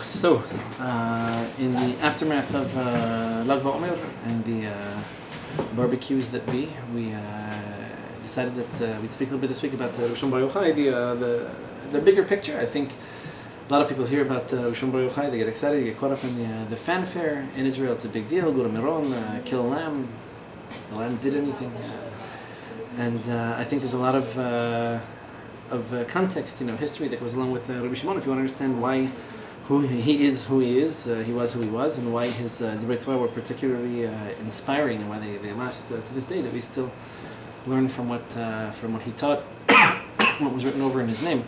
So, in the aftermath of Lag BaOmer and the barbecues that we decided that we'd speak a little bit this week about Yohhai, the bigger picture. I think a lot of people hear about Yohhai, they get excited, they get caught up in the fanfare in Israel. It's a big deal. Go to Miron, kill a lamb. The lamb did anything, and I think there's a lot of context, history that goes along with Rabbi Shimon. If you want to understand why, who he is, he was who he was, and why his Divrei Torah were particularly inspiring, and why they last to this day, that we still learn from what he taught, what was written over in his name.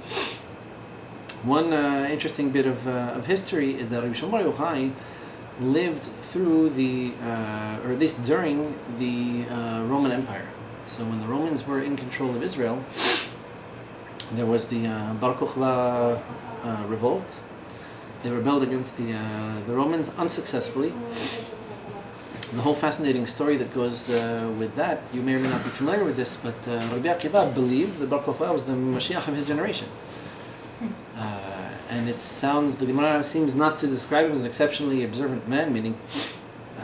One interesting bit of history is that Rabbi Shimon Yohhai lived through or at least during the Roman Empire. So when the Romans were in control of Israel, there was the Bar Kokhba revolt. They rebelled against the Romans unsuccessfully. The whole fascinating story that goes with that, you may or may not be familiar with this, but Rabbi Akiva believed that Bar Kokhba was the Mashiach of his generation. And the Gemara seems not to describe him as an exceptionally observant man, meaning he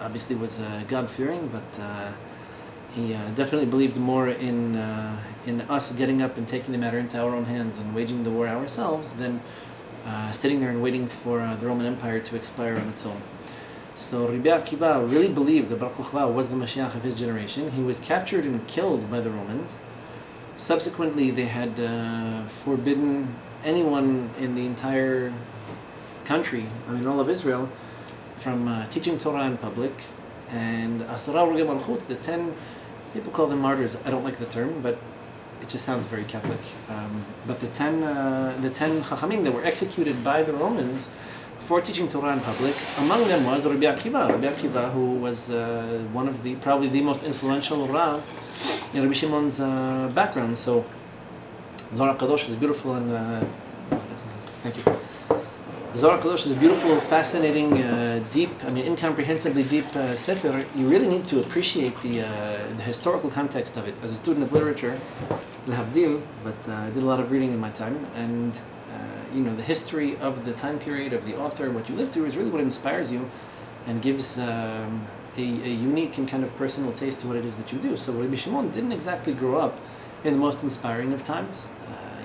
obviously was God-fearing, but he definitely believed more in us getting up and taking the matter into our own hands and waging the war ourselves than sitting there and waiting for the Roman Empire to expire on its own. So Rabbi Akiva really believed that Bar Kokhba was the Mashiach of his generation. He was captured and killed by the Romans. Subsequently, they had forbidden anyone in the entire country, all of Israel, from teaching Torah in public. And Asara Urge Malchut, the 10, people call them martyrs. I don't like the term, but it just sounds very Catholic. But the 10 Chachamim that were executed by the Romans for teaching Torah in public, among them was Rabbi Akiva. Rabbi Akiva, who was probably the most influential Rav in Rabbi Shimon's background. So Zohar HaKadosh is beautiful and thank you. Zohar HaKadosh is a beautiful, fascinating, deep, incomprehensibly deep sefer. You really need to appreciate the historical context of it. As a student of literature, l'havdil, but I did a lot of reading in my time, and the history of the time period of the author and what you lived through is really what inspires you and gives a unique and kind of personal taste to what it is that you do. So Rabbi Shimon didn't exactly grow up in the most inspiring of times.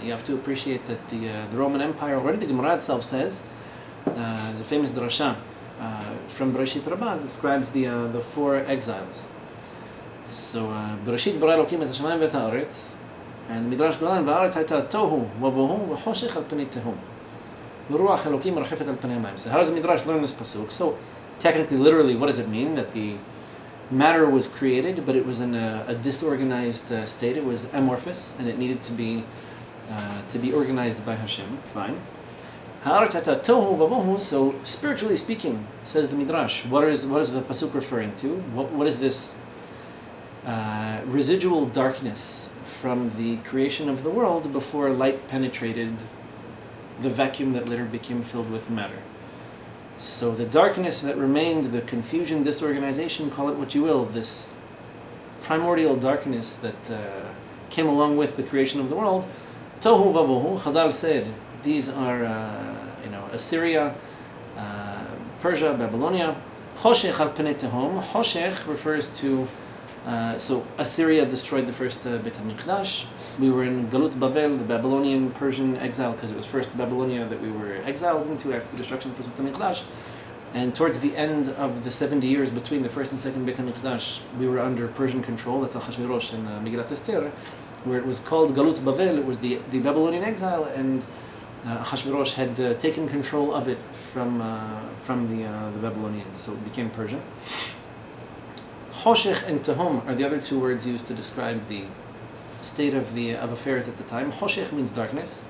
You have to appreciate that the Roman Empire, already the Gemara itself says, there's a famous drasha from Bereshit Rabbah that describes the 4 exiles. So Bereshit bara Elokim et hashamayim ve'et haaretz, and Midrash Golan va'aretz hayta tohu v'vohu v'choshech al pnei tehum v'ruach Elokim rachefet al pnei hamayim. So how does the Midrash learn this pasuk? So technically, literally, what does it mean? That the matter was created, but it was in a disorganized state. It was amorphous, and it needed to be organized by Hashem. Fine. So spiritually speaking, says the Midrash, what is the pasuk referring to? What is this residual darkness from the creation of the world before light penetrated the vacuum that later became filled with matter? So the darkness that remained, the confusion, disorganization, call it what you will, this primordial darkness that came along with the creation of the world, Tohu Vabohu, Chazal said, these are, Assyria, Persia, Babylonia. Choshech al Pnei Tehom. Choshech refers to, so Assyria destroyed the first Beit HaMikdash. We were in Galut Babel, the Babylonian Persian exile, because it was first Babylonia that we were exiled into after the destruction of the first Beit HaMikdash. And towards the end of the 70 years between the first and second Beit HaMikdash, we were under Persian control. That's Achashverosh and Megillat Esther, where it was called Galut Babel. It was the Babylonian exile, and Achashverosh had taken control of it from the Babylonians, so it became Persian. Choshech and Tehom are the other 2 words used to describe the state of affairs at the time. Choshech means darkness.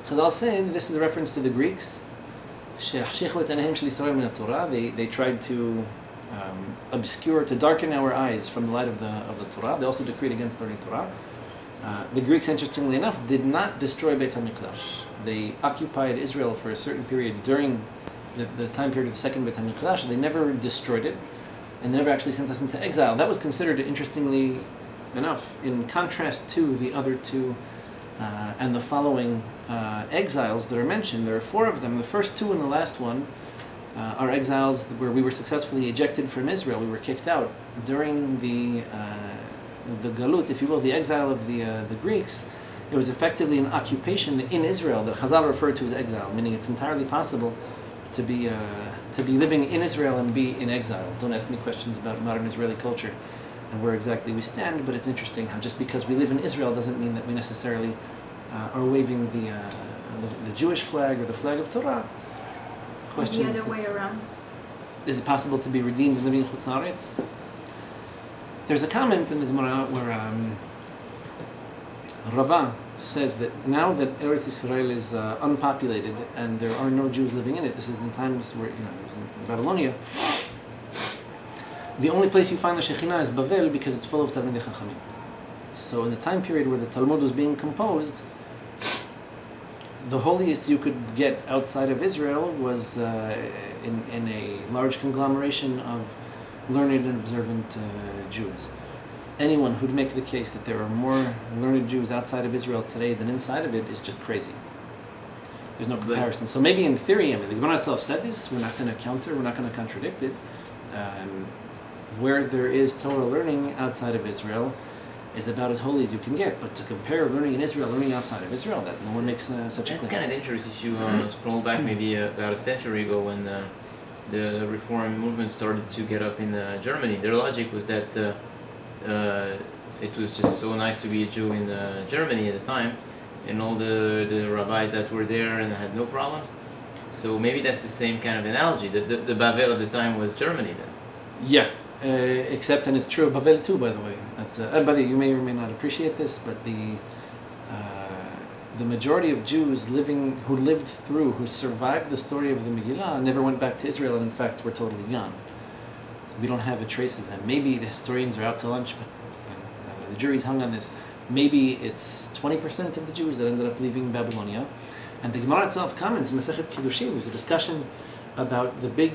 Chazal said this is a reference to the Greeks. They tried to obscure, to darken our eyes from the light of the Torah. They also decreed against learning Torah. The Greeks, interestingly enough, did not destroy Beit HaMikdash. They occupied Israel for a certain period during the time period of the second Beit HaMikdash. They never destroyed it, and they never actually sent us into exile. That was considered, interestingly enough, in contrast to the other 2 and the following exiles that are mentioned. There are 4 of them. The first 2 and the last one are exiles where we were successfully ejected from Israel. We were kicked out during the galut, if you will, the exile of the Greeks. It was effectively an occupation in Israel that Chazal referred to as exile, meaning it's entirely possible to be living in Israel and be in exile. Don't ask me questions about modern Israeli culture and where exactly we stand, but it's interesting how just because we live in Israel doesn't mean that we necessarily are waving the Jewish flag or the flag of Torah. The other way around. Is it possible to be redeemed and living in Chutz La'aretz? There's a comment in the Gemara where Rabbi says that now that Eretz Yisrael is unpopulated and there are no Jews living in it, this is in times where, it was in Babylonia, the only place you find the Shekhinah is Bavel because it's full of Talmidei Chachamim. So in the time period where the Talmud was being composed, the holiest you could get outside of Israel was in a large conglomeration of learned and observant Jews. Anyone who'd make the case that there are more learned Jews outside of Israel today than inside of it is just crazy. There's no comparison. So maybe in theory, the Gemara itself said this, we're not going to counter, we're not going to contradict it. Where there is Torah learning outside of Israel is about as holy as you can get. But to compare learning in Israel, learning outside of Israel, that no one makes such a claim. That's kind of dangerous if you scroll back maybe about a century ago when the Reform movement started to get up in Germany. Their logic was that it was just so nice to be a Jew in Germany at the time, and all the rabbis that were there and had no problems. So maybe that's the same kind of analogy. The Bavel of the time was Germany then. Yeah, except, and it's true of Bavel too, by the way. By the way, you may or may not appreciate this, but the majority of Jews who survived the story of the Megillah never went back to Israel, and in fact were totally gone. We don't have a trace of them. Maybe the historians are out to lunch, but the jury's hung on this. Maybe it's 20% of the Jews that ended up leaving Babylonia. And the Gemara itself comments in Masechet Kiddushin. There's a discussion about the big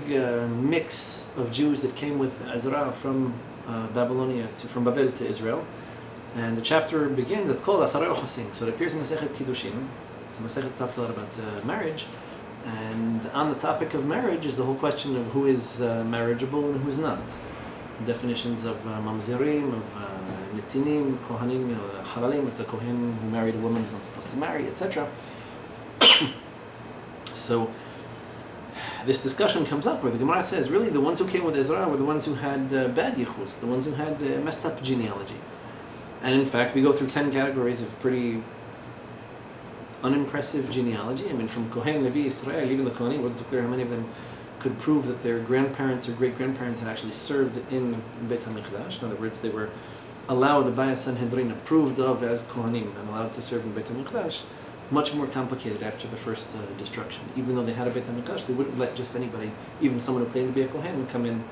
mix of Jews that came with Ezra from from Bavel to Israel. And the chapter begins, it's called Asarei Ochasim. So it appears in Masechet Kiddushin. It's a Masechet that talks a lot about marriage. And on the topic of marriage is the whole question of who is marriageable and who's not. Definitions of mamzerim, of netinim, kohanim, halalim. It's a kohen who married a woman who's not supposed to marry, etc. So this discussion comes up where the Gemara says, really, the ones who came with Ezra were the ones who had bad yichus, the ones who had messed up genealogy. And in fact, we go through 10 categories of pretty unimpressive genealogy. From Kohen, Levi, Israel, even the Kohanim, it wasn't so clear how many of them could prove that their grandparents or great-grandparents had actually served in Beit HaMikdash. In other words, they were allowed by a Sanhedrin, approved of as Kohanim, and allowed to serve in Beit HaMikdash. Much more complicated after the first destruction. Even though they had a Beit HaMikdash, they wouldn't let just anybody, even someone who claimed to be a Kohen, come in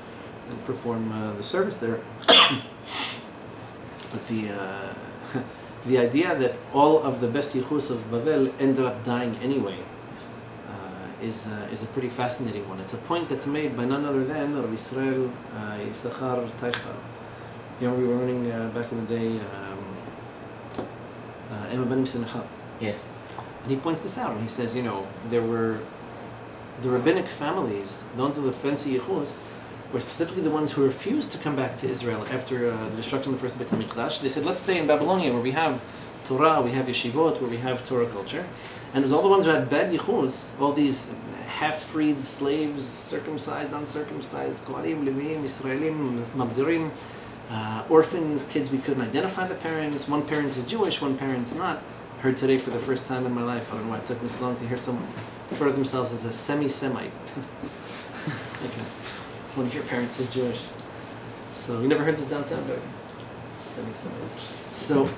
and perform the service there. But the idea that all of the best yichus of Bavel ended up dying anyway is a pretty fascinating one. It's a point that's made by none other than Rabbi Yisrael Yisachar Teichel. We were learning back in the day Emma Ben Simcha. Yes. And he points this out, and he says, there were the rabbinic families, the ones of the fancy yichus, were specifically the ones who refused to come back to Israel after the destruction of the first Beit HaMikdash. They said, let's stay in Babylonia where we have Torah, we have yeshivot, where we have Torah culture. And it was all the ones who had bad yichus, all these half-freed slaves, circumcised, uncircumcised, Kohanim, Levim, Israelim, Mamzerim, orphans, kids we couldn't identify the parents. One parent is Jewish, one parent's not. Heard today for the first time in my life, I don't know why it took me so long to hear someone refer to themselves as a semi-Semite. Okay. One of your parents is Jewish. So, you never heard this downtown, but semi-Semite. So,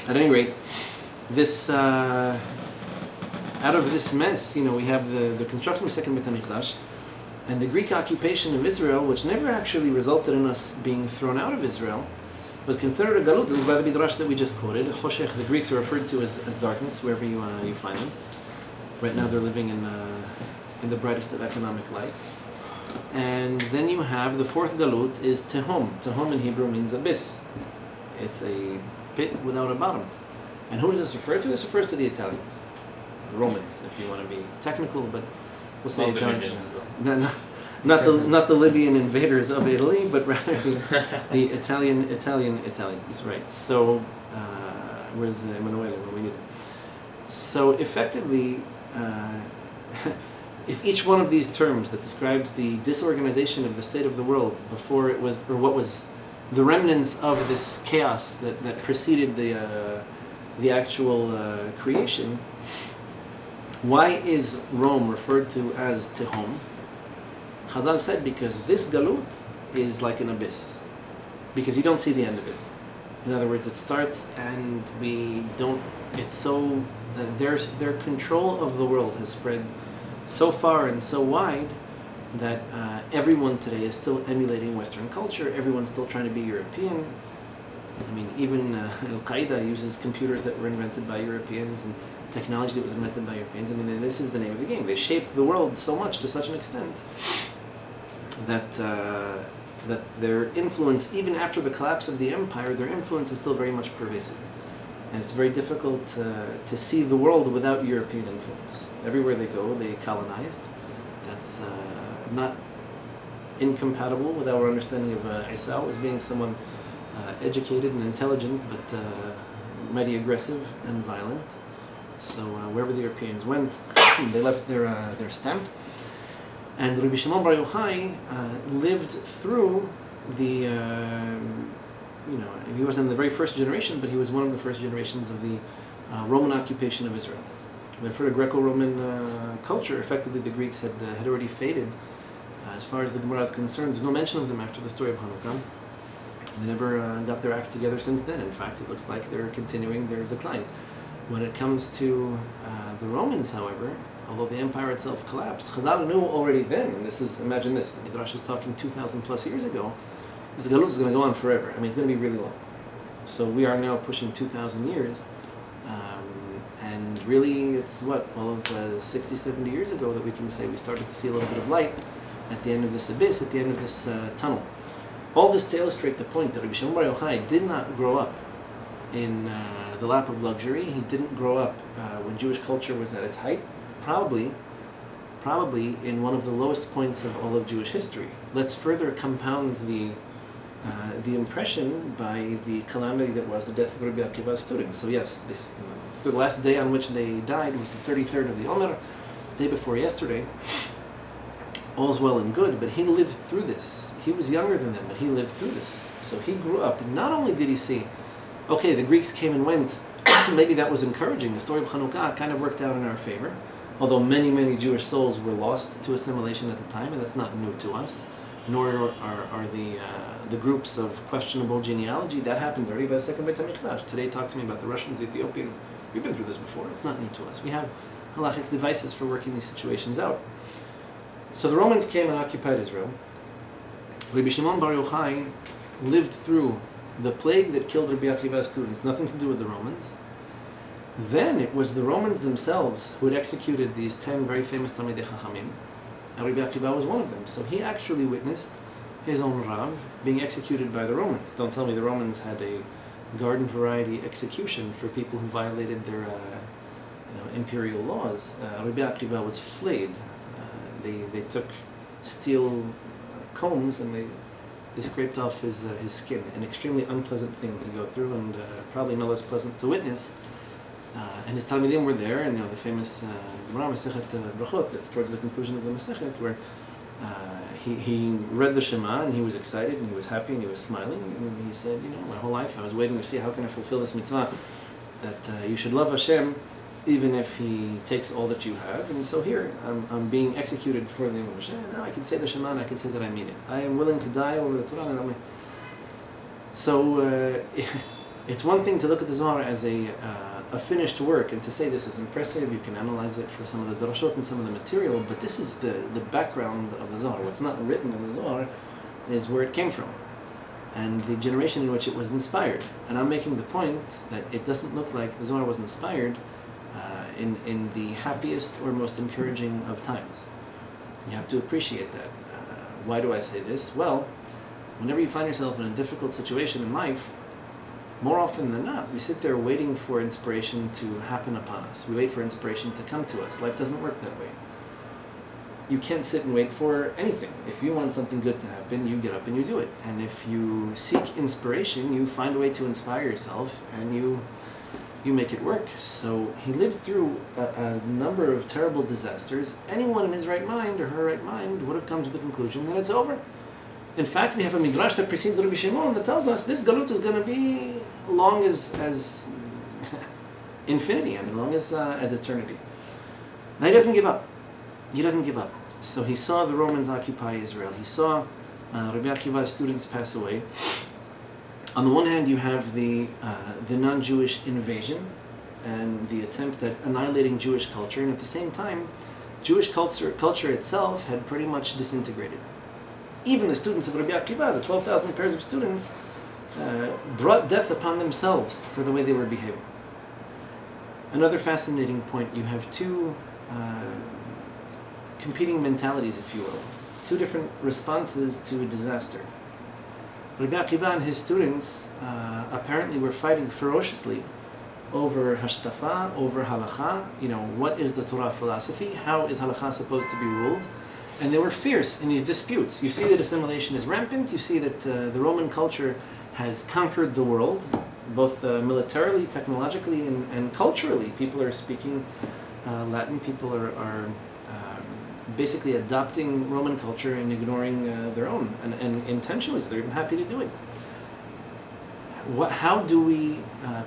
at any rate, this, out of this mess, we have the construction of the second Beit HaMikdash, and the Greek occupation of Israel, which never actually resulted in us being thrown out of Israel, was considered a galut. It was by the Midrash that we just quoted. Choshech, the Greeks are referred to as darkness, wherever you find them. Right now they're living in the brightest of economic lights. And then you have the fourth galut is tehom. Tehom in Hebrew means abyss. It's a pit without a bottom. And who does this refer to? This refers to the Italians, Romans, if you want to be technical, but we'll say Not the Italians. Libyans, Not the Libyan invaders of Italy, but rather the Italians, right? So where's Emanuele when we need him? So effectively, if each one of these terms that describes the disorganization of the state of the world before it was, or what was the remnants of this chaos that preceded the actual creation, why is Rome referred to as Tehom? Chazal said because this galut is like an abyss, because you don't see the end of it. In other words, it starts and we don't. It's so their control of the world has spread so far and so wide that everyone today is still emulating Western culture. Everyone's still trying to be European. I mean, even Al-Qaeda uses computers that were invented by Europeans and technology that was invented by Europeans. I mean, this is the name of the game. They shaped the world so much, to such an extent, that that their influence, even after the collapse of the empire, their influence is still very much pervasive. And it's very difficult to see the world without European influence. Everywhere they go, they colonized. That's not incompatible with our understanding of Isa as being someone educated and intelligent, but mighty aggressive and violent. So wherever the Europeans went, they left their stamp. And Rabbi Shimon bar Yohhai lived through the, he wasn't the very first generation, but he was one of the first generations of the Roman occupation of Israel. For the Greco-Roman culture, effectively the Greeks had already faded. As far as the Gemara is concerned, there's no mention of them after the story of Hanukkah. They never got their act together since then. In fact, it looks like they're continuing their decline. When it comes to the Romans, however, although the empire itself collapsed, Chazal knew already then, and this is, imagine this, the Midrash is talking 2,000 plus years ago, this Galut is going to go on forever. I mean, it's going to be really long. So we are now pushing 2,000 years, and really it's all of 60, 70 years ago that we can say we started to see a little bit of light at the end of this abyss, at the end of this tunnel. All this to illustrate the point that Rabbi Shimon bar Yochai did not grow up in the lap of luxury. He didn't grow up when Jewish culture was at its height. Probably in one of the lowest points of all of Jewish history. Let's further compound the impression by the calamity that was the death of Rabbi Akiva's students. So yes, the last day on which they died was the 33rd of the Omer, day before yesterday. All's well and good, but he lived through this. He was younger than them, but he lived through this. So he grew up. Not only did he see, okay, the Greeks came and went, maybe that was encouraging. The story of Hanukkah kind of worked out in our favor. Although many, many Jewish souls were lost to assimilation at the time, and that's not new to us, nor are the groups of questionable genealogy. That happened already by the second Beit HaMikdash. Today, talk to me about the Russians, the Ethiopians. We've been through this before. It's not new to us. We have halachic devices for working these situations out. So the Romans came and occupied Israel. Rabbi Shimon bar Yochai lived through the plague that killed Rabbi Akiva's students, nothing to do with the Romans. Then it was the Romans themselves who had executed these 10 very famous Talmidei Chachamim, and Rabbi Akiva was one of them. So he actually witnessed his own Rav being executed by the Romans. Don't tell me the Romans had a garden variety execution for people who violated their imperial laws. Rabbi Akiva was flayed. They took steel combs and they scraped off his skin. An extremely unpleasant thing to go through, and probably no less pleasant to witness. And his Talmidim were there, and the famous Gemara Masechet Brachot, that's towards the conclusion of the Masechet, where he read the Shema, and he was excited, and he was happy, and he was smiling, and he said, my whole life I was waiting to see how can I fulfill this mitzvah, that you should love Hashem even if He takes all that you have. And so here, I'm being executed for the name of Hashem. Now I can say the Shema, and I can say that I mean it. I am willing to die over the Torah, and So it's one thing to look at the Zohar as a finished work and to say this is impressive. You can analyze it for some of the drashot and some of the material, but this is the background of the Zohar. What's not written in the Zohar is where it came from and the generation in which it was inspired. And I'm making the point that it doesn't look like the Zohar was inspired in the happiest or most encouraging of times. You have to appreciate that. Why do I say this? Well, whenever you find yourself in a difficult situation in life, more often than not, we sit there waiting for inspiration to happen upon us. We wait for inspiration to come to us. Life doesn't work that way. You can't sit and wait for anything. If you want something good to happen, you get up and you do it. And if you seek inspiration, you find a way to inspire yourself, and you make it work. So he lived through a number of terrible disasters. Anyone in his right mind or her right mind would have come to the conclusion that it's over. In fact, we have a midrash that precedes Rabbi Shimon that tells us this galut is going to be long as infinity, I mean, long as eternity. Now he doesn't give up. He doesn't give up. So he saw the Romans occupy Israel. He saw Rabbi Akiva's students pass away. On the one hand, you have the non-Jewish invasion and the attempt at annihilating Jewish culture, and at the same time, Jewish culture itself had pretty much disintegrated. Even the students of Rabbi Akiva, the 12,000 pairs of students, brought death upon themselves for the way they were behaving. Another fascinating point, you have two competing mentalities, if you will, two different responses to a disaster. Rabbi Akiva and his students apparently were fighting ferociously over hashtafa, over halacha, what is the Torah philosophy, how is halacha supposed to be ruled, and they were fierce in these disputes. You see that assimilation is rampant, you see that the Roman culture has conquered the world, both militarily, technologically, and culturally. People are speaking Latin, people are basically adopting Roman culture and ignoring their own, and intentionally, so they're even happy to do it. How do we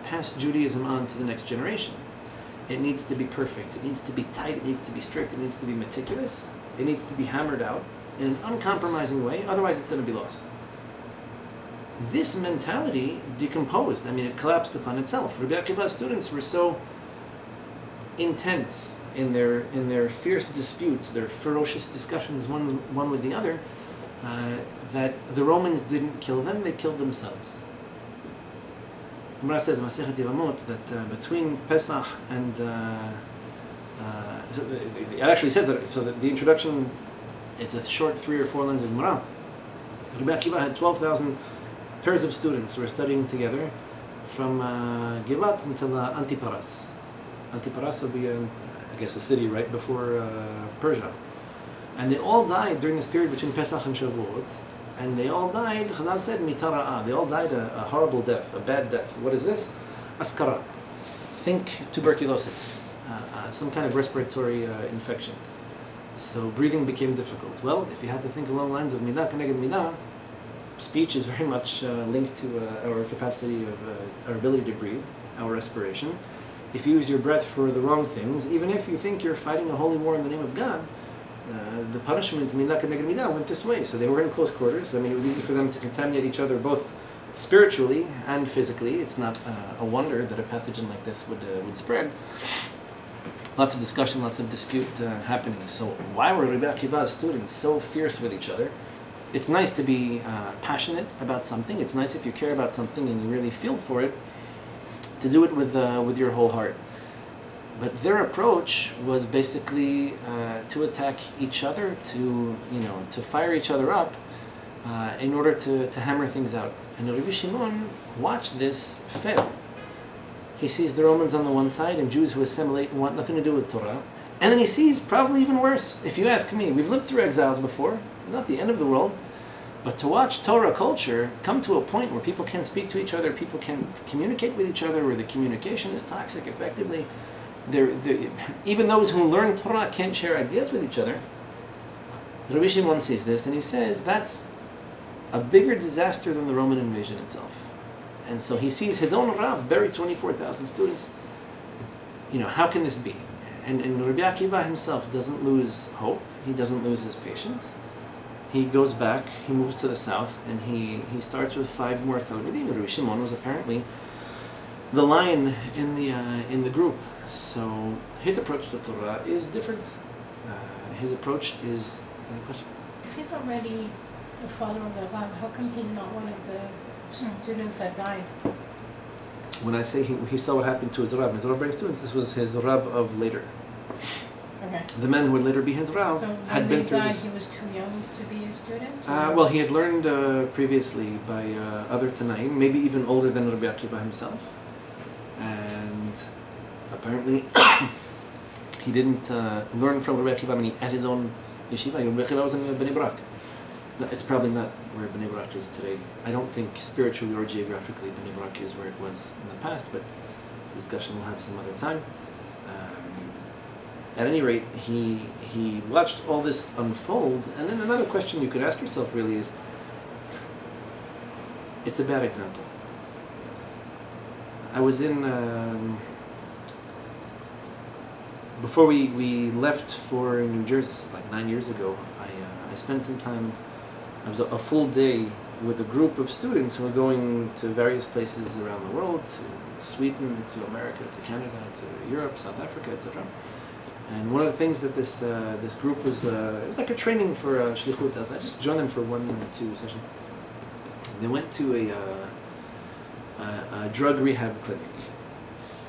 pass Judaism on to the next generation? It needs to be perfect, it needs to be tight, it needs to be strict, it needs to be meticulous, it needs to be hammered out in an uncompromising way, otherwise it's going to be lost. This mentality decomposed, it collapsed upon itself. Rabbi Akiva's students were so intense in their fierce disputes, their ferocious discussions one with the other, that the Romans didn't kill them, they killed themselves. Gemara says, Masechet Yevamot, that between Pesach and it actually says that, so the introduction, it's a short 3 or 4 lines of Gemara. Rabbi Akiva had 12,000 pairs of students who were studying together from Givat until Antiparas. Antiparas will be, a city right before Persia. And they all died during this period between Pesach and Shavuot. And they all died, Chazal said, mitara'ah. They all died a horrible death, a bad death. What is this? Askara. Think tuberculosis, some kind of respiratory infection. So breathing became difficult. Well, if you had to think along the lines of midah keneged midah, speech is very much linked to our capacity of, our ability to breathe, our respiration. If you use your breath for the wrong things, even if you think you're fighting a holy war in the name of God, the punishment midah keneged midah went this way. So they were in close quarters. It was easy for them to contaminate each other both spiritually and physically. It's not a wonder that a pathogen like this would spread. Lots of discussion, lots of dispute happening. So why were Rabbi Akiva's students so fierce with each other? It's nice to be passionate about something. It's nice if you care about something and you really feel for it, to do it with your whole heart. But their approach was basically to attack each other, to fire each other up in order to hammer things out. And Rabbi Shimon watched this fail. He sees the Romans on the one side and Jews who assimilate and want nothing to do with Torah. And then he sees, probably even worse, if you ask me, we've lived through exiles before, not the end of the world, but to watch Torah culture come to a point where people can't speak to each other, people can't communicate with each other, where the communication is toxic effectively. Even those who learn Torah can't share ideas with each other. Rabbi Shimon sees this and he says that's a bigger disaster than the Roman invasion itself. And so he sees his own Rav bury 24,000 students. How can this be? And Rabbi Akiva himself doesn't lose hope. He doesn't lose his patience. He goes back, he moves to the south, and he starts with 5 more Talmidim. Rabbi Shimon was apparently the lion in the group. So his approach to Torah is different. His approach is... Any question? If he's already the father of the Rav, how come he's not one of the students that died? When I say he saw what happened to his Rav brings students, this was his Rav of later. Okay. Okay. The man who would later be his Rav So had when been he through died, this. he was too young to be a student? Well, he had learned previously by other Tanaim, maybe even older than Rabbi Akiva himself. And apparently he didn't learn from Rabbi Akiva when he had his own yeshiva. Rabbi Akiva was in Bnei Brak. It's probably not where Bnei Brak is today. I don't think spiritually or geographically Bnei Brak is where it was in the past, but it's a discussion we'll have some other time. At any rate, he watched all this unfold, and then another question you could ask yourself really is, it's a bad example. I was in, before we left for New Jersey, like 9 years ago, I spent some time, it was a full day with a group of students who were going to various places around the world, to Sweden, to America, to Canada, to Europe, South Africa, etc. And one of the things that this group was, it was like a training for shlichut. I just joined them for 1 or 2 sessions. They went to a drug rehab clinic,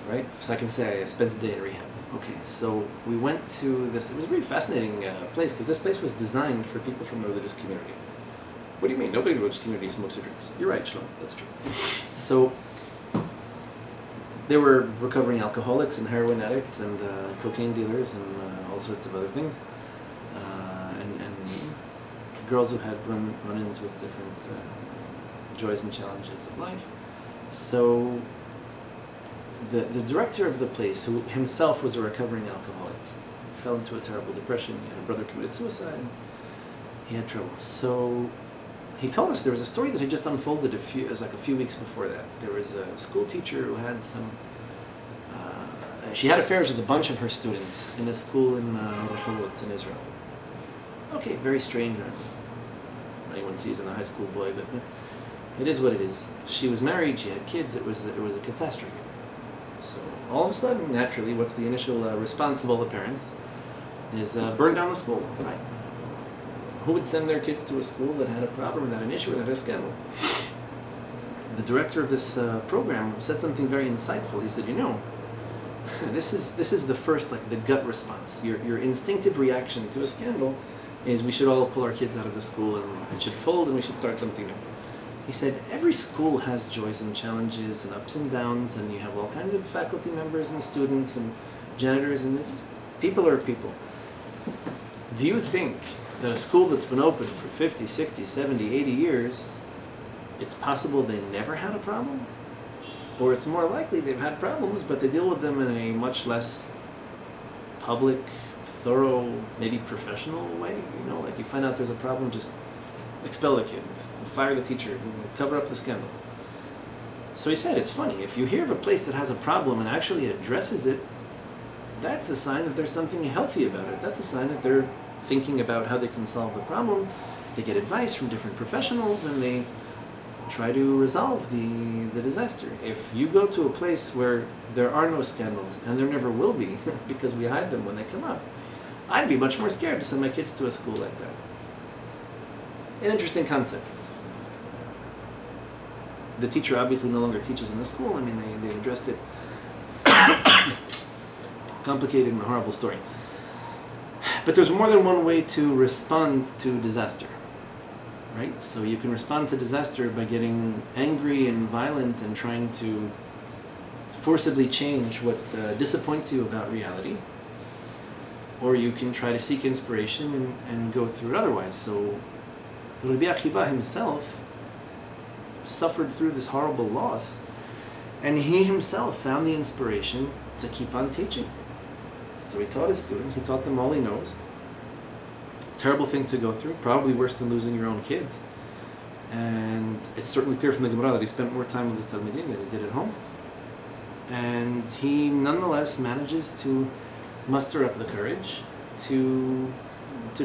right? So I can say I spent a day in rehab. Okay, so we went to this. It was a really fascinating place because this place was designed for people from the religious community. What do you mean? Nobody in the religious community smokes or drinks. You're right, Shlomo. That's true. So they were recovering alcoholics and heroin addicts and cocaine dealers and all sorts of other things, and girls who had run-ins with different joys and challenges of life. So the director of the place, who himself was a recovering alcoholic, fell into a terrible depression. He had a brother committed suicide. And he had trouble. So he told us there was a story that had just unfolded it was like a few weeks before that. There was a school teacher who had some, she had affairs with a bunch of her students in a school in Rehovot in Israel. Okay, very strange. Anyone sees in a high school boy, but it is what it is. She was married, she had kids, it was a catastrophe. So all of a sudden, naturally, what's the initial response of all the parents is burn down the school, right? Who would send their kids to a school that had a problem, or that had an issue, or that had a scandal? The director of this program said something very insightful. He said, you know, this is the first, like the gut response. Your instinctive reaction to a scandal is we should all pull our kids out of the school and it should fold and we should start something new. He said, every school has joys and challenges and ups and downs, and you have all kinds of faculty members and students and janitors, and people are people. Do you think that a school that's been open for 50, 60, 70, 80 years, it's possible they never had a problem? Or it's more likely they've had problems, but they deal with them in a much less public, thorough, maybe professional way? You know, like you find out there's a problem, just expel the kid, fire the teacher, cover up the scandal. So he said, it's funny, if you hear of a place that has a problem and actually addresses it, that's a sign that there's something healthy about it. That's a sign that they're thinking about how they can solve the problem. They get advice from different professionals and they try to resolve the disaster. If you go to a place where there are no scandals, and there never will be, because we hide them when they come up, I'd be much more scared to send my kids to a school like that. An interesting concept. The teacher obviously no longer teaches in the school. I mean, they addressed it. Complicated and horrible story. But there's more than one way to respond to disaster, right? So you can respond to disaster by getting angry and violent and trying to forcibly change what disappoints you about reality, or you can try to seek inspiration and go through it otherwise. So Rabbi Akiva himself suffered through this horrible loss, and he himself found the inspiration to keep on teaching. So he taught his students, he taught them all he knows. Terrible thing to go through, probably worse than losing your own kids. And it's certainly clear from the Gemara that he spent more time with the Talmidim than he did at home. And he nonetheless manages to muster up the courage to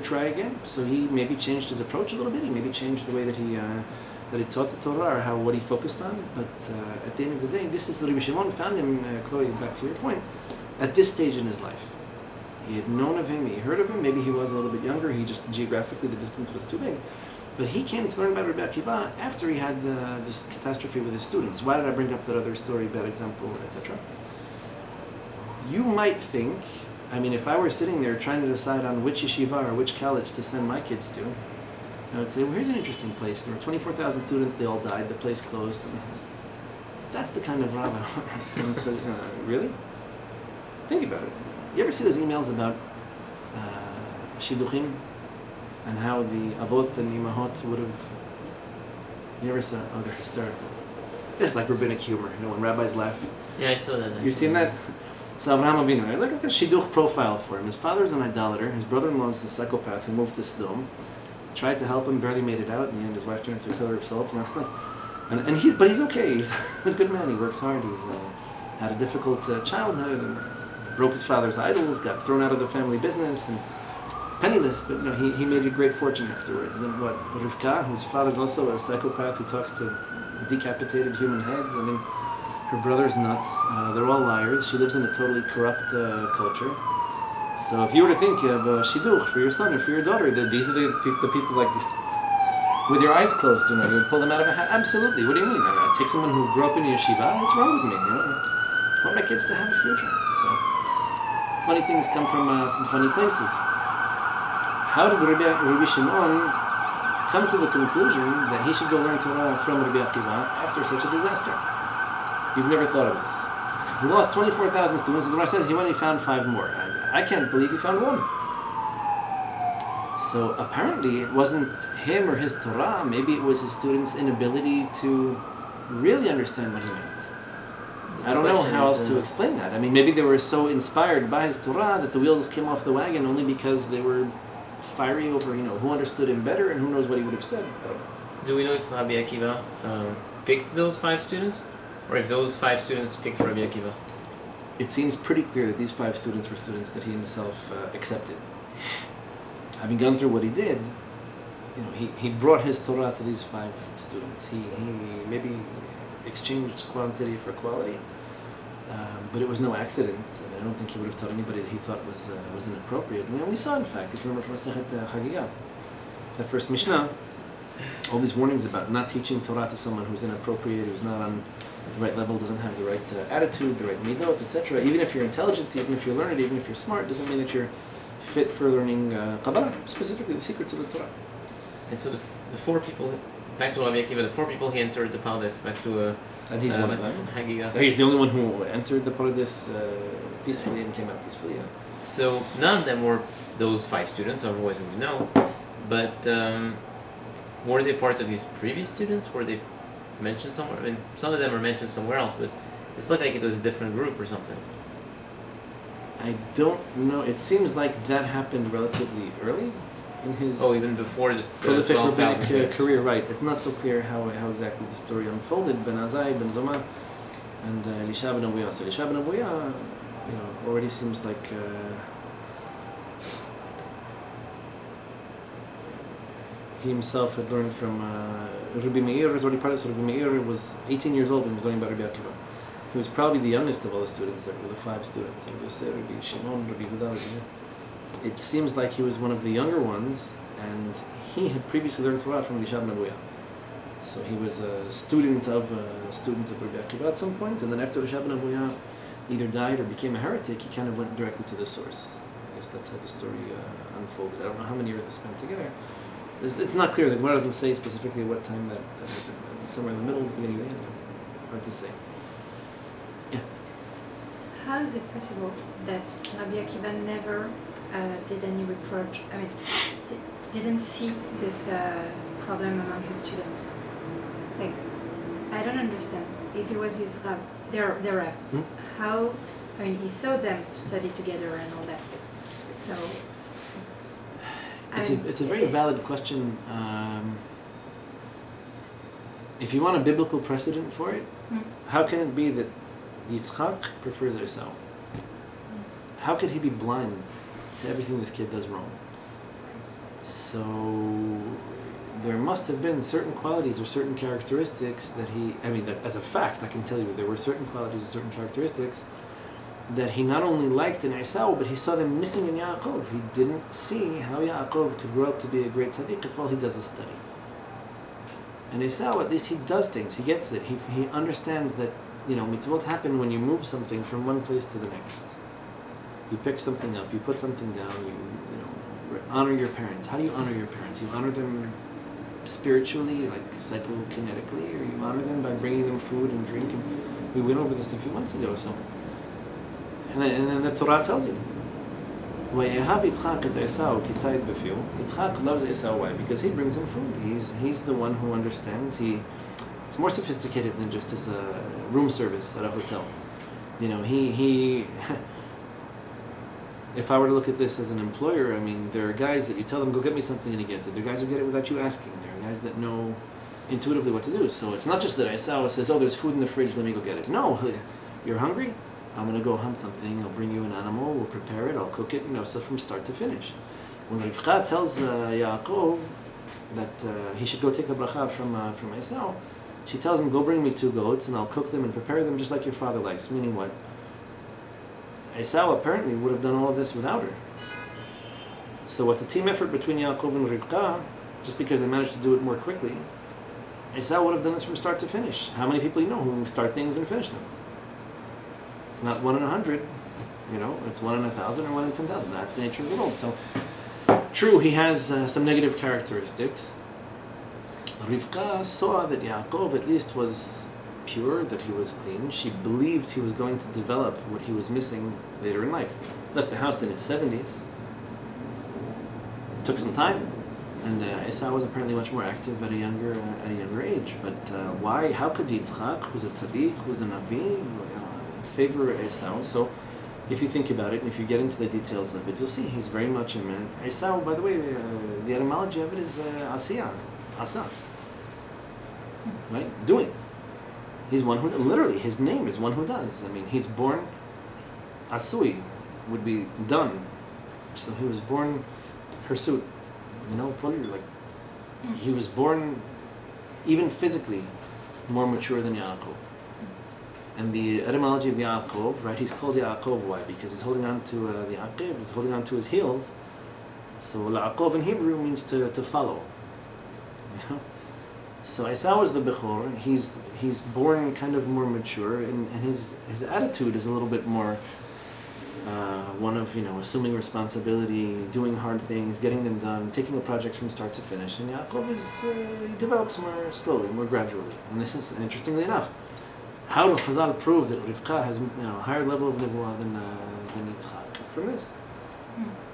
try again. So he maybe changed his approach a little bit, he maybe changed the way that he taught the Torah, or what he focused on. But at the end of the day, this is Rabbi Shimon found him, Chloe, back to your point, at this stage in his life. He had known of him, he heard of him, maybe he was a little bit younger, he just geographically the distance was too big. But he came to learn about Rabbi Akiva after he had this catastrophe with his students. Why did I bring up that other story, bad example, etc.? You might think, I mean, if I were sitting there trying to decide on which yeshiva or which college to send my kids to, I would say, well, here's an interesting place. There were 24,000 students. They all died. The place closed. That's the kind of rabbi I want my son to, really? Think about it. You ever see those emails about shidduchim and how the avot and imahot would have... You never saw... Oh, they're hysterical. It's like rabbinic humor, when rabbis laugh. Yeah, I saw that. You've seen that? So Avraham Avinu, right? Look at a shidduch profile for him. His father is an idolater. His brother-in-law is a psychopath who moved to Sodom. Tried to help him, barely made it out. In the end, his wife turned into a pillar of salt. But he's okay. He's a good man. He works hard. He's had a difficult childhood and broke his father's idols. Got thrown out of the family business and penniless. But he made a great fortune afterwards. And then what? Rivka, whose father's also a psychopath who talks to decapitated human heads. I mean, her brother's nuts. They're all liars. She lives in a totally corrupt culture. So if you were to think of shidduch for your son or for your daughter, these are the people like, with your eyes closed, you would pull them out of a hat. Absolutely. What do you mean? I take someone who grew up in yeshiva. What's wrong with me? I want my kids to have a future. So funny things come from funny places. How did Rabbi Shimon come to the conclusion that he should go learn Torah from Rabbi Akiva after such a disaster? You've never thought of this. He lost 24,000 students, and the Gemara says he went and he found 5 more. I can't believe he found 1. So apparently it wasn't him or his Torah, maybe it was his students' inability to really understand what he meant. I don't know how else to explain that. I mean, maybe they were so inspired by his Torah that the wheels came off the wagon only because they were fiery over, who understood him better and who knows what he would have said. I don't know. Do we know if Rabbi Akiva picked those 5 students? Or if those 5 students picked Rabbi Akiva? It seems pretty clear that these 5 students were students that he himself accepted. Having gone through what he did, he brought his Torah to these 5 students. He maybe exchanged quantity for quality, but it was no accident. I don't think he would have taught anybody that he thought was inappropriate. We saw, in fact, if you remember from Masechet Hagigah, that first Mishnah, all these warnings about not teaching Torah to someone who's inappropriate, who's not on the right level, doesn't have the right attitude, the right midot, etc. Even if you're intelligent, even if you're learned, even if you're smart, doesn't mean that you're fit for learning Kabbalah, specifically the secrets of the Torah. And so the 4 people, back to Rabbi Akiva, the 4 people he entered the Pardes, back to and he's one of them. Hagigah. He's the only one who entered the Pardes peacefully and came out peacefully. Yeah. So none of them were those 5 students, otherwise we would know. But were they part of his previous students? Were they mentioned somewhere? I mean, some of them are mentioned somewhere else, but it's like it was a different group or something. I don't know. It seems like that happened relatively early in his even before the prolific 12,000 rabbinic career. Right. It's not so clear how exactly the story unfolded. Ben Azai, Ben Zoma, and Elisha ben Abuya. So Elisha ben Abuya, already seems like he himself had learned from Rabbi Meir. Was already part of it. So Rabbi Meir was 18 years old when he was learning about Rabbi Akiva. He was probably the youngest of all the students. There were the 5 students. Rabbi Yosef, Rabbi Shimon, Rabbi Yehuda. It seems like he was one of the younger ones, and he had previously learned Torah from Elisha ben Abuya. So he was a student of Rabbi Akiva at some point, and then after Elisha ben Abuya either died or became a heretic, he kind of went directly to the source. I guess that's how the story unfolded. I don't know how many years they spent together. It's not clear. The Gemara doesn't say specifically what time that happened. Somewhere in the middle, the beginning, of the end. Hard to say. Yeah. How is it possible that Rabbi Akiva never did any reproach? I mean, didn't see this problem among his students? Like, I don't understand. If he was his Rav, their Rav, how? I mean, he saw them study together and all that. So. It's a very valid question. If you want a biblical precedent for it, how can it be that Yitzchak prefers Esau? How could he be blind to everything this kid does wrong? So there must have been certain qualities or certain characteristics that as a fact, I can tell you there were certain qualities or certain characteristics that he not only liked in Esau, but he saw them missing in Yaakov. He didn't see how Yaakov could grow up to be a great tzaddik if all he does is study. And Esau, at least he does things, he gets it. He understands that, mitzvot happen when you move something from one place to the next. You pick something up, you put something down, honor your parents. How do you honor your parents? You honor them spiritually, like psychokinetically, or you honor them by bringing them food and drink. And we went over this a few months ago. So, and then the Torah tells you, "Vayehav Yitzchak et Esau kitzayid b'fiu." Yitzchak loves Esau. Why? Because he brings him food. He's the one who understands. It's more sophisticated than just as a room service at a hotel. He if I were to look at this as an employer, I mean, there are guys that you tell them, go get me something, and he gets it. There are guys who get it without you asking. There are guys that know intuitively what to do. So it's not just that Esau says, oh, there's food in the fridge, let me go get it. No, you're hungry? I'm going to go hunt something. I'll bring you an animal, we'll prepare it, I'll cook it, so from start to finish. When Rivka tells Yaakov that he should go take the bracha from Esau, she tells him, go bring me 2 goats, and I'll cook them and prepare them just like your father likes. Meaning what? Esau apparently would have done all of this without her. So what's a team effort between Yaakov and Rivka, just because they managed to do it more quickly, Esau would have done this from start to finish. How many people you know who start things and finish them? It's not 1 in 100, it's 1 in 1,000 or 1 in 10,000. That's the nature of the world. So, true, he has some negative characteristics. Rivka saw that Yaakov at least was pure, that he was clean. She believed he was going to develop what he was missing later in life. Left the house in his 70s. Took some time, and Esau was apparently much more active at a younger age. But why? How could Yitzchak, who's a tzaddik, who's a navi, favor Esau? So, if you think about it, and if you get into the details of it, you'll see he's very much a man. Esau, by the way, the etymology of it is asiyah, asa, right? Doing. He's one who, literally, his name is one who does. I mean, he's born, asui would be done. So he was born hirsut. He was born, even physically, more mature than Yaakov. And the etymology of Yaakov, right, he's called Yaakov, why? Because he's holding on to the aqib, he's holding on to his heels. So Yaakov in Hebrew means to follow. So Esau is the Bechor. He's born kind of more mature, and his attitude is a little bit more one of assuming responsibility, doing hard things, getting them done, taking a project from start to finish. And Yaakov he develops more slowly, more gradually. And this is, interestingly enough, how do Chazal prove that Rivka has a higher level of nevuah than Yitzchak? From this.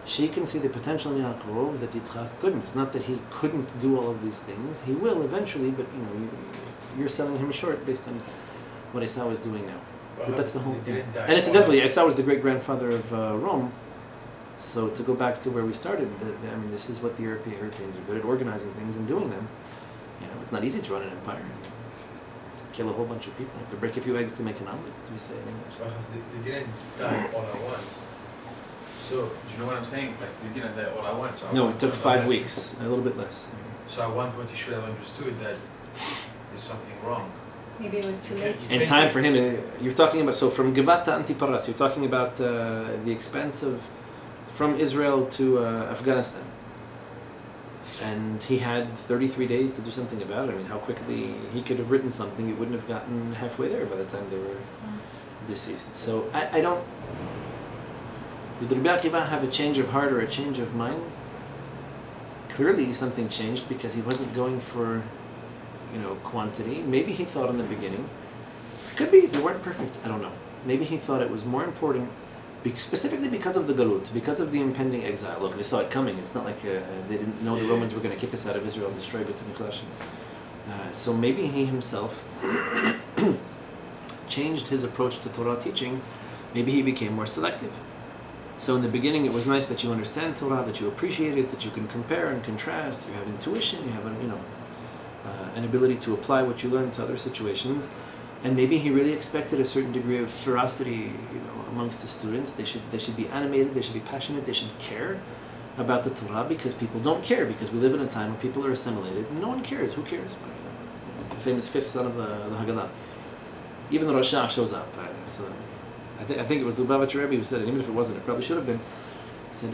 She can see the potential in Yaakov that Yitzchak couldn't. It's not that he couldn't do all of these things. He will eventually, but you're selling him short based on what Esau is doing now. But that's the whole thing. And incidentally, Esau was the great-grandfather of Rome. So to go back to where we started, this is what the Europeans are good at, organizing things and doing them. It's not easy to run an empire. To kill a whole bunch of people. To break a few eggs to make an omelet, as we say in English. Well, they didn't die all at once. So, do you know what I'm saying? It's like they didn't die all at once. So No, it took 5 weeks, a little bit less. So at one point you should have understood that there's something wrong. Maybe it was too late. In time for him, you're talking about, so from Givat to Antiparas, you're talking about the expense from Israel to Afghanistan. And he had 33 days to do something about it. How quickly he could have written something, it wouldn't have gotten halfway there by the time they were deceased. So I don't... Did Rabbi Akiva have a change of heart or a change of mind? Clearly something changed because he wasn't going for, quantity. Maybe he thought in the beginning. Could be, they weren't perfect, I don't know. Maybe he thought it was more important, specifically because of the galut, because of the impending exile. Look, they saw it coming. It's not like they didn't know the Romans were going to kick us out of Israel and destroy Beit HaMikdash. So maybe he himself changed his approach to Torah teaching. Maybe he became more selective. So in the beginning, it was nice that you understand Torah, that you appreciate it, that you can compare and contrast. You have intuition. You have an ability to apply what you learn to other situations. And maybe he really expected a certain degree of ferocity, amongst the students. They should be animated. They should be passionate. They should care about the Torah, because people don't care, because we live in a time where people are assimilated. No one cares. Who cares? The famous 5th son of the Haggadah. Even the Rasha shows up. I think it was Lubavitcher Rabbi who said it, even if it wasn't, it probably should have been. He said,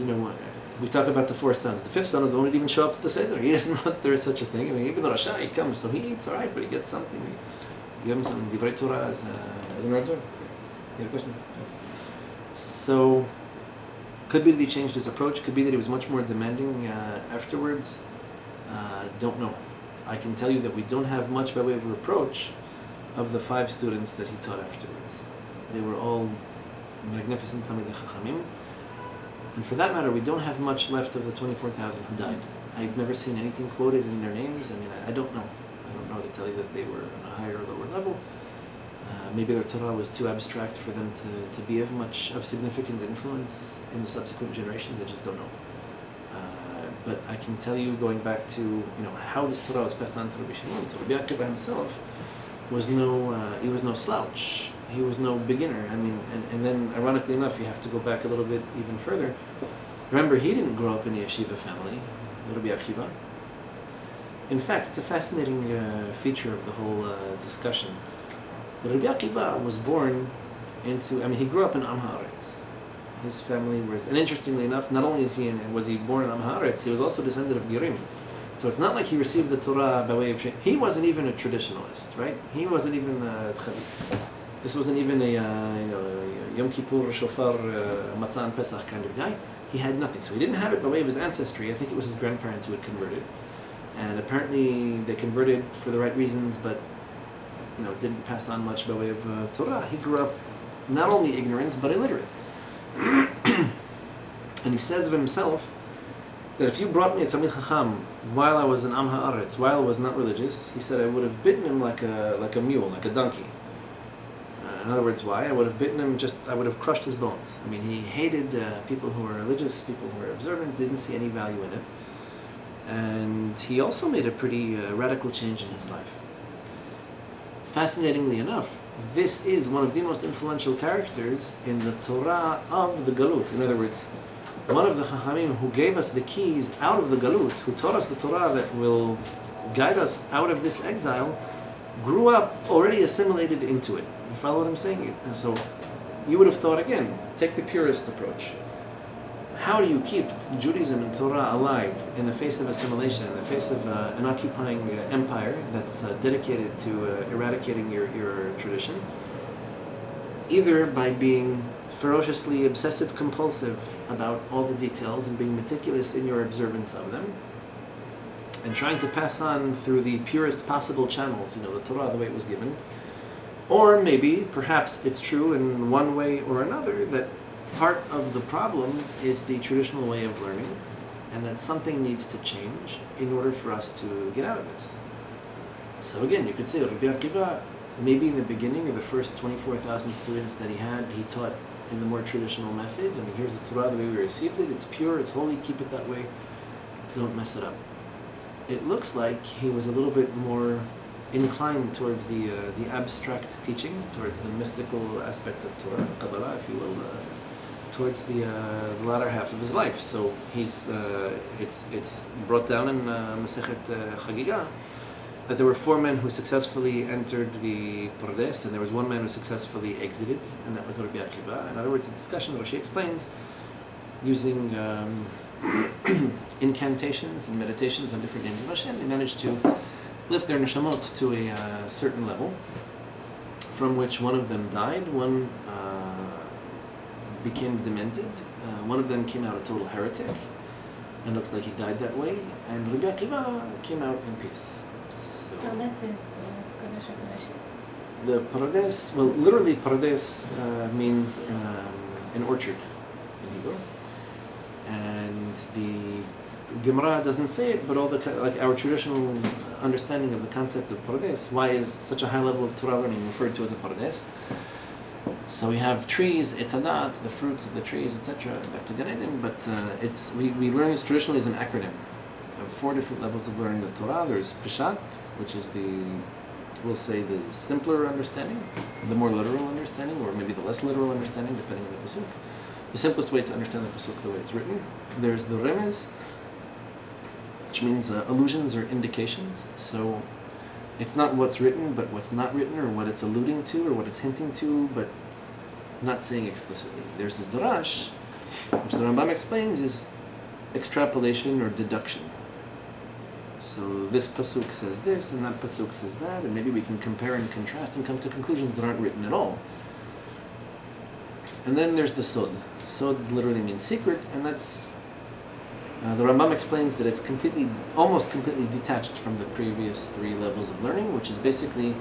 we talk about the 4 sons. The 5th son is the one who didn't even show up to the Seder. He doesn't know that there is such a thing. Even the Rasha, he comes, so he eats, all right, but he gets something. We give him some Divrei Torah as an order. You had a question? So, Could be that he changed his approach. Could be that he was much more demanding afterwards. Don't know. I can tell you that we don't have much by way of reproach of the 5 students that he taught afterwards. They were all magnificent Talmidei Chachamim. And for that matter, we don't have much left of the 24,000 who died. I've never seen anything quoted in their names. I mean, I don't know. I don't know to tell you that they were on a higher or lower level. Maybe their Torah was too abstract for them to be of much of significant influence in the subsequent generations. I just don't know. But I can tell you, going back to how this Torah was passed on to Rabbi Shimon. So Rabbi Akiva himself was he was no slouch. He was no beginner. I mean, and then ironically enough, you have to go back a little bit even further. Remember, he didn't grow up in a yeshiva family, Rabbi Akiva. In fact, it's a fascinating feature of the whole discussion. Rabbi Akiva was born he grew up in Am Haaretz. His family was, and interestingly enough, not only was he born in Am Haaretz, he was also descendant of Gerim. So it's not like he received the Torah by way of... He wasn't even a traditionalist, right? He wasn't even this wasn't even a Yom Kippur, Shofar, Matzah and Pesach kind of guy. He had nothing. So he didn't have it by way of his ancestry. I think it was his grandparents who had converted. And apparently they converted for the right reasons, but didn't pass on much by way of Torah. He grew up not only ignorant, but illiterate. And he says of himself that if you brought me a Talmid Chacham while I was in Am Haaretz, while I was not religious, he said I would have bitten him like a mule, like a donkey. In other words, why? I would have bitten him, I would have crushed his bones. I mean, he hated people who were religious, people who were observant, didn't see any value in it. And he also made a pretty radical change in his life. Fascinatingly enough, this is one of the most influential characters in the Torah of the Galut. In other words, one of the Chachamim who gave us the keys out of the Galut, who taught us the Torah that will guide us out of this exile, grew up already assimilated into it. You follow what I'm saying? So you would have thought, again, take the purist approach. How do you keep Judaism and Torah alive in the face of assimilation, in the face of an occupying empire that's dedicated to eradicating your tradition? Either by being ferociously obsessive-compulsive about all the details and being meticulous in your observance of them, and trying to pass on through the purest possible channels, the Torah the way it was given. Or maybe, perhaps it's true in one way or another, that part of the problem is the traditional way of learning, and that something needs to change in order for us to get out of this. So again, you could say Rabbi Akiva, maybe in the beginning, or the first 24,000 students that he taught in the more traditional method. I mean, here's the Torah the way we received it. It's pure, it's holy, keep it that way. Don't mess it up. It looks like he was a little bit more inclined towards the abstract teachings, towards the mystical aspect of Torah, Kabbalah, if you will, towards the latter half of his life. So it's brought down in Masechet Chagiga that there were 4 men who successfully entered the Pardes, and there was 1 man who successfully exited, and that was Rabbi Akiva. In other words, the discussion Rashi explains using incantations and meditations on different names of Hashem, they managed to lift their neshamot to a certain level, from which one of them died, one became demented, one of them came out a total heretic, and looks like he died that way, and Rabbi Akiva came out in peace. So, Pardes is Kodesh HaKodeshim. the Pardes, well, literally Pardes means an orchard in Hebrew, and the Gemara doesn't say it, but all like our traditional understanding of the concept of Pardes, why is such a high level of Torah learning referred to as a Pardes? So we have trees, etzadat, the fruits of the trees, etc. Back to Gan Eden, but we learn this traditionally as an acronym of 4 different levels of learning the Torah. There's Peshat, which is we'll say the simpler understanding, the more literal understanding, or maybe the less literal understanding, depending on the pasuk. The simplest way to understand the pasuk the way it's written. There's the Remez, which means allusions or indications. So it's not what's written, but what's not written, or what it's alluding to, or what it's hinting to, but not saying explicitly. There's the Darash, which the Rambam explains is extrapolation or deduction. So this pasuk says this, and that pasuk says that, and maybe we can compare and contrast and come to conclusions that aren't written at all. And then there's the Sod. Sod literally means secret, and that's the Rambam explains that it's almost completely detached from the previous 3 levels of learning, which is basically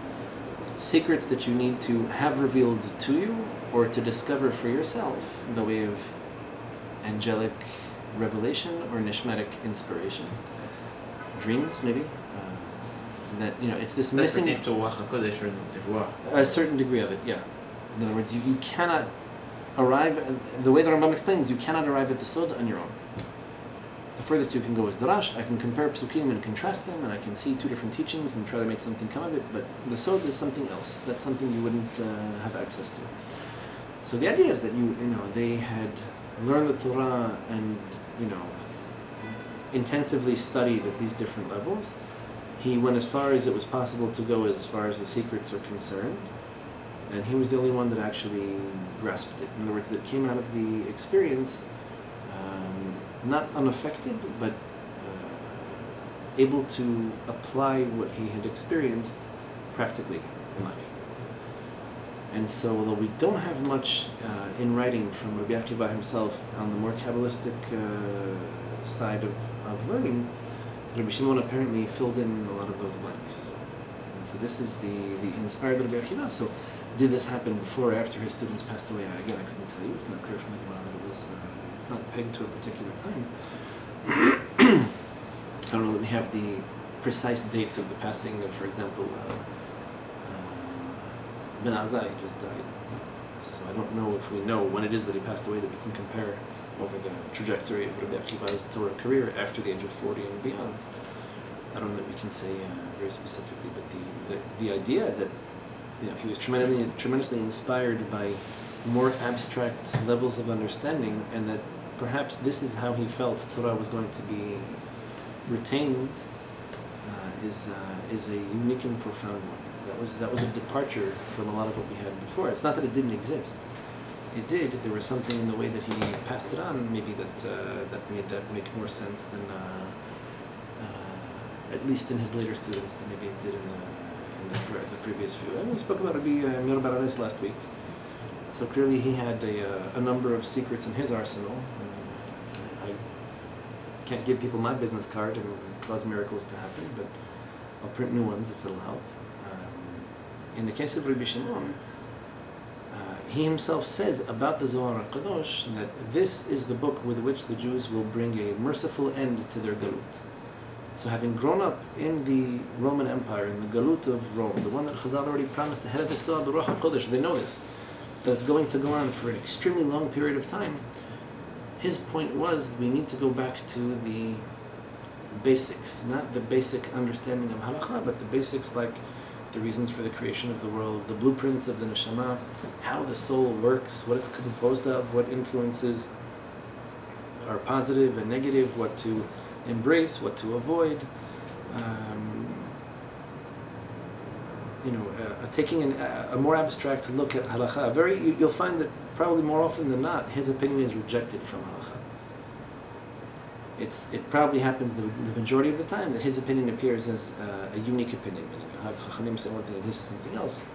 secrets that you need to have revealed to you or to discover for yourself in the way of angelic revelation or nishmatic inspiration. Dreams, maybe. That, it's this missing... That's to Ruach HaKodesh or Nevuah. A certain degree of it, yeah. In other words, you cannot arrive... The way the Rambam explains, you cannot arrive at the Sod on your own. The furthest you can go is Darash. I can compare psukim and contrast them, and I can see 2 different teachings and try to make something come of it, but the Sod is something else. That's something you wouldn't have access to. So the idea is that they had learned the Torah and, intensively studied at these different levels. He went as far as it was possible to go as far as the secrets are concerned, and he was the only one that actually grasped it. In other words, that came out of the experience not unaffected, but able to apply what he had experienced practically in life. And so, although we don't have much in writing from Rabbi Akiva himself on the more Kabbalistic side of learning, Rabbi Shimon apparently filled in a lot of those blanks. And so this is the inspired Rabbi Akiva. So did this happen before or after his students passed away? Again, I couldn't tell you. It's not clear from the Gemara that it was... it's not pegged to a particular time. I don't know that we have the precise dates of the passing of, for example, Ben Azai just died. So I don't know if we know when it is that he passed away that we can compare over the trajectory of Rabbi Akiva's Torah career after the age of 40 and beyond. I don't know that we can say very specifically, but the idea that he was tremendously inspired by more abstract levels of understanding, and that perhaps this is how he felt Torah was going to be retained, is a unique and profound one. That was a departure from a lot of what we had before. It's not that it didn't exist. It did. There was something in the way that he passed it on, maybe that made that make more sense than, at least in his later students, than maybe it did in the previous few. And we spoke about Rabbi Meir Bar Anes last week. So clearly he had a number of secrets in his arsenal, and I can't give people my business card and cause miracles to happen, but I'll print new ones if it'll help. In the case of Rabbi Shimon, he himself says about the Zohar HaKadosh that this is the book with which the Jews will bring a merciful end to their galut. So having grown up in the Roman Empire, in the galut of Rome, the one that Chazal already promised ahead of the Zohar Baruch HaKodesh, they know this, that it's going to go on for an extremely long period of time. His point was we need to go back to the basics, not the basic understanding of halakha, but the basics like the reasons for the creation of the world, the blueprints of the neshama, how the soul works, what it's composed of, what influences are positive and negative, what to embrace, what to avoid. Taking a more abstract look at halakha. You'll find that probably more often than not, his opinion is rejected from halakha. It probably happens the majority of the time that his opinion appears as a unique opinion, meaning Chachamim say one thing and he says something else.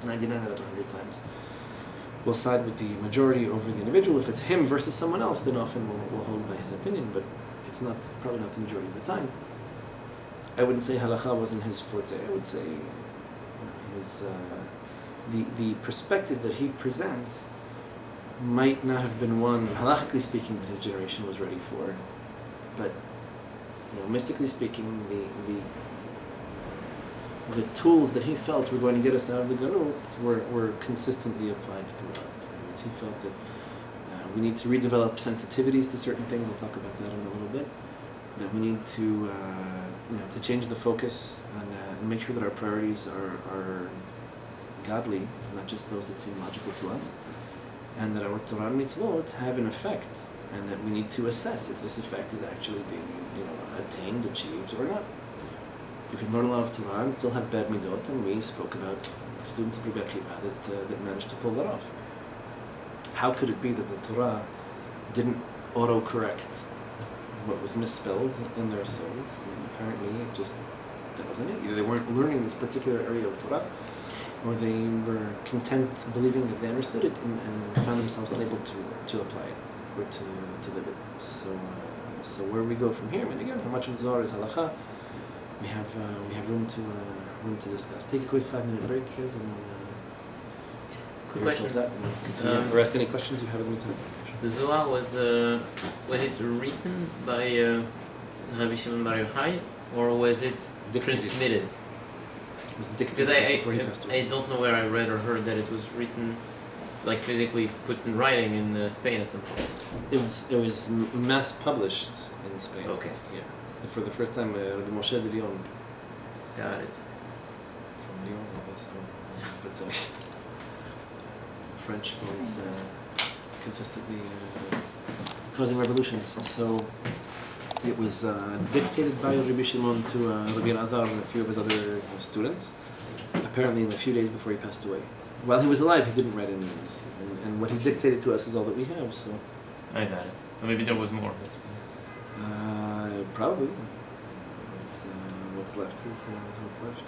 99 out of 100 times we'll side with the majority over the individual. If it's him versus someone else, then often we'll hold by his opinion, but it's probably not the majority of the time. I wouldn't say halakha wasn't his forte. I would say the perspective that he presents might not have been one, halachically speaking, that his generation was ready for, but mystically speaking, the tools that he felt were going to get us out of the galut were consistently applied throughout. He felt that we need to redevelop sensitivities to certain things. I'll talk about that in a little bit. That we need to change the focus and make sure that our priorities are godly, not just those that seem logical to us, and that our Torah and mitzvot have an effect, and that we need to assess if this effect is actually being attained, achieved, or not. You can learn a lot of Torah and still have bad midot, and we spoke about students of Rabbi Akiva that managed to pull that off. How could it be that the Torah didn't auto-correct what was misspelled in their souls? I mean, apparently that wasn't it. Either they weren't learning this particular area of Torah, or they were content believing that they understood it and found themselves unable to apply it or to live it. So where we go from here, and again, how much of the Zohar is halacha, we have room to discuss. Take a quick 5-minute break, guys, and then Quick clear yourselves question. out and continue. Or ask any questions you have in the meantime. The Zohar was it written by Rabbi Shimon Bar Yohhai, or was it Dictated. transmitted? It was dictated Because before he passed away. I don't know where I read or heard that it was written, like physically put in writing in Spain at some point. It was mass published in Spain. Okay. Yeah. For the first time, Rabbi Moshe de Lyon Got it. from Lyon, I guess. But French was consistently causing revolutions. So it was dictated by Rabbi Shimon to Rabbi Elazar and a few of his other students. Apparently, in a few days before he passed away. While he was alive, he didn't write any of this, and what he dictated to us is all that we have. So I got it. So maybe there was more. probably, what's left is what's left.